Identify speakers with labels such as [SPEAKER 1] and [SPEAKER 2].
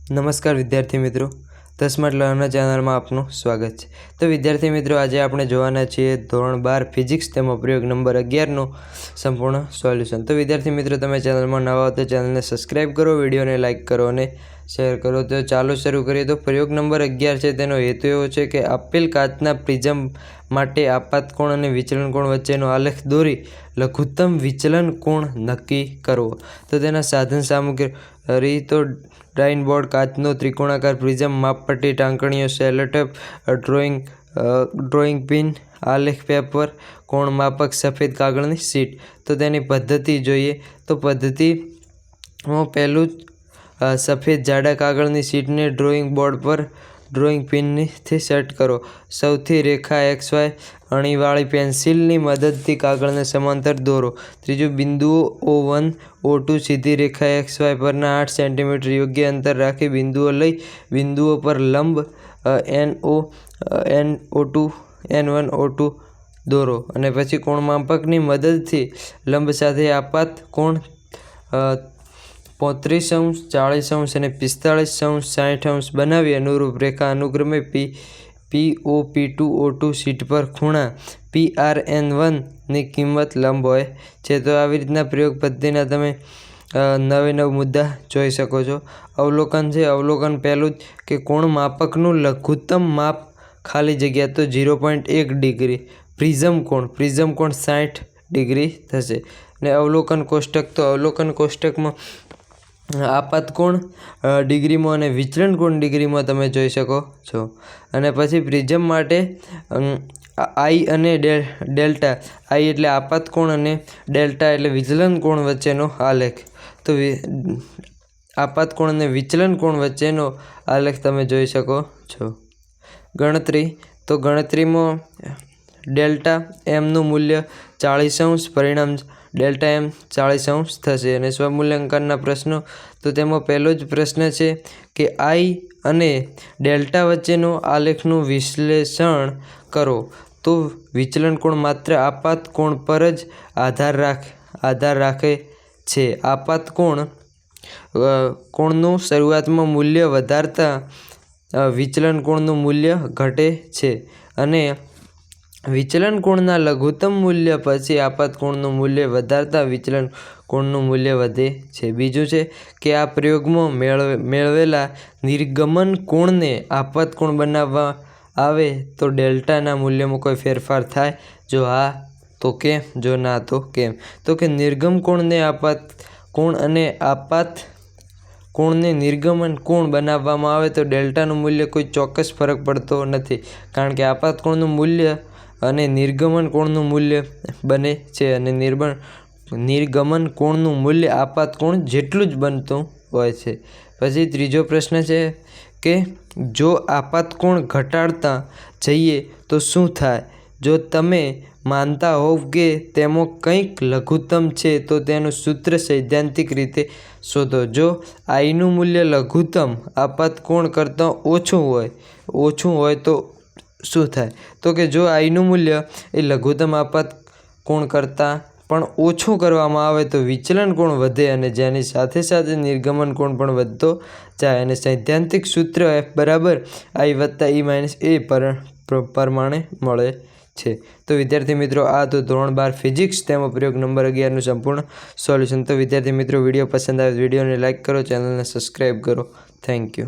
[SPEAKER 1] નમસ્કાર વિદ્યાર્થી મિત્રો, 10 લર્નર ચેનલમાં આપનું સ્વાગત છે। તો વિદ્યાર્થી મિત્રો, આજે આપણે જોવાના છીએ ધોરણ 12 ફિઝિક્સ તેમાં પ્રયોગ નંબર 11નું સંપૂર્ણ સોલ્યુશન। તો વિદ્યાર્થી મિત્રો, તમે ચેનલમાં નવા હો તો ચેનલને સબસ્ક્રાઈબ કરો, વિડીયોને લાઇક કરો અને શેર કરો। તો ચાલો શરૂ કરીએ। તો પ્રયોગ નંબર 11 છે, તેનો હેતુ એવો છે કે આપેલ કાચના પ્રિઝમ માટે આપાત કોણ અને વિચલન કોણ વચ્ચેનો આલેખ દોરી લઘુત્તમ વિચલન કોણ નક્કી કરવો। તો તેના સાધન સામગ્રી તો ડાઇન બોર્ડ, કાચનો ત્રિકોણાકાર પ્રિઝમ, માપપટ્ટી, ટાંકણીઓ, સેલોટેપ, ડ્રોઈંગ પિન, આલેખ પેપર, કોણ માપક, સફેદ કાગળની શીટ। તો તેની પદ્ધતિ જોઈએ તો પદ્ધતિમાં પહેલું સફેદ જાડા કાગળની શીટને ડ્રોઈંગ બોર્ડ પર ડ્રોઈંગ પિનથી સેટ કરો। સૌથી રેખા XY અણીવાળી પેન્સિલની મદદથી કાગળને સમાંતર દોરો। ત્રીજું, બિંદુઓ O1, O2 સીધી રેખા XY પરના 8 સેન્ટીમીટર યોગ્ય અંતર રાખી બિંદુઓ લઈ બિંદુઓ પર લંબ NO, NO2, N1, O2 દોરો। અને પછી કોણ માપકની મદદથી લંબ સાથે આપાત કોણ 35°, 40° અને 45°, 60° બનાવી અનુરૂપ રેખા અનુક્રમે PO, P2, O2 શીટ પર ખૂણા PRN1 ની કિંમત લંબ હોય છે। તો આવી રીતના પ્રયોગ પદ્ધતિના તમે નવે મુદ્દા જોઈ શકો છો। અવલોકન છે। અવલોકન પહેલું જ કે કોણ માપકનું લઘુત્તમ માપ ખાલી જગ્યા તો 0.1 ડિગ્રી, પ્રિઝમ કોણ 60° થશે। અને અવલોકન કોષ્ટક, તો અવલોકન કોષ્ટકમાં આપાત કોણ ડિગ્રીમાં અને વિચલન કોણ ડિગ્રીમાં તમે જોઈ શકો છો। અને પછી પ્રિઝમ માટે I અને ડેલ્ટા, I એટલે આપાત કોણ અને ડેલ્ટા એટલે વિચલન કોણ વચ્ચેનો આલેખ। તો આપાત કોણ અને વિચલન કોણ વચ્ચેનો આલેખ તમે જોઈ શકો છો। ગણતરી, તો ગણતરીમાં ડેલ્ટા એમનું મૂલ્ય 40°, પરિણામ ડેલ્ટા M 40° થશે। અને સ્વમૂલ્યાંકનના પ્રશ્નો, તો તેમાં પહેલો જ પ્રશ્ન છે કે I અને ડેલ્ટા વચ્ચેનો આલેખનું વિશ્લેષણ કરો। તો વિચલન કોણ માત્ર આપાત કોણ પર જ આધાર રાખે છે। આપાત કોણનું શરૂઆતમાં મૂલ્ય વધારતા વિચલન કોણનું મૂલ્ય ઘટે છે અને વિચલન કોણના લઘુત્તમ મૂલ્ય પછી આપાત કોણનું મૂલ્ય વધારતા વિચલન કોણનું મૂલ્ય વધે છે। બીજું છે કે આ પ્રયોગમાં મેળવેલા નિર્ગમન કોણને આપાત કોણ બનાવવા આવે તો ડેલ્ટાના મૂલ્યમાં કોઈ ફેરફાર થાય? જો હા તો કેમ? જો ના તો કેમ? તો કે નિર્ગમ કોણને આપાત કોણ અને આપાત કોણને નિર્ગમન કોણ બનાવવામાં આવે તો ડેલ્ટાનું મૂલ્ય કોઈ ચોક્કસ ફરક પડતો નથી, કારણ કે આપાત કોણનું મૂલ્ય અને નિર્ગમન કોણનું મૂલ્ય બને છે અને નિર્ગમન કોણનું મૂલ્ય આપાત કોણ જેટલું જ બનતું હોય છે। પછી ત્રીજો પ્રશ્ન છે કે જો આપાત કોણ ઘટાડતા જઈએ તો શું થાય? જો તમે માનતા હોવ કે તેમાં કંઈક લઘુત્તમ છે તો તેનું સૂત્ર સૈદ્ધાંતિક રીતે શોધો। જો Iનું મૂલ્ય લઘુત્તમ આપાત કોણ કરતાં ઓછું હોય તો શું થાય? તો કે જો Iનું મૂલ્ય એ લઘુત્તમ આપાત કોણ કરતાં પણ ઓછું કરવામાં આવે તો વિચલન કોણ વધે અને જેની સાથે સાથે નિર્ગમન કોણ પણ વધતો જાય અને સૈદ્ધાંતિક સૂત્ર F બરાબર I વત્તા E માઇનસ A પ્રમાણે મળે છે। તો વિદ્યાર્થી મિત્રો, આ તો ધોરણ 12 ફિઝિક્સ તેમાં પ્રયોગ નંબર 11નું સંપૂર્ણ સોલ્યુશન। તો વિદ્યાર્થી મિત્રો, વિડીયો પસંદ આવે વિડીયોને લાઇક કરો, ચેનલને સબસ્ક્રાઈબ કરો। Thank you.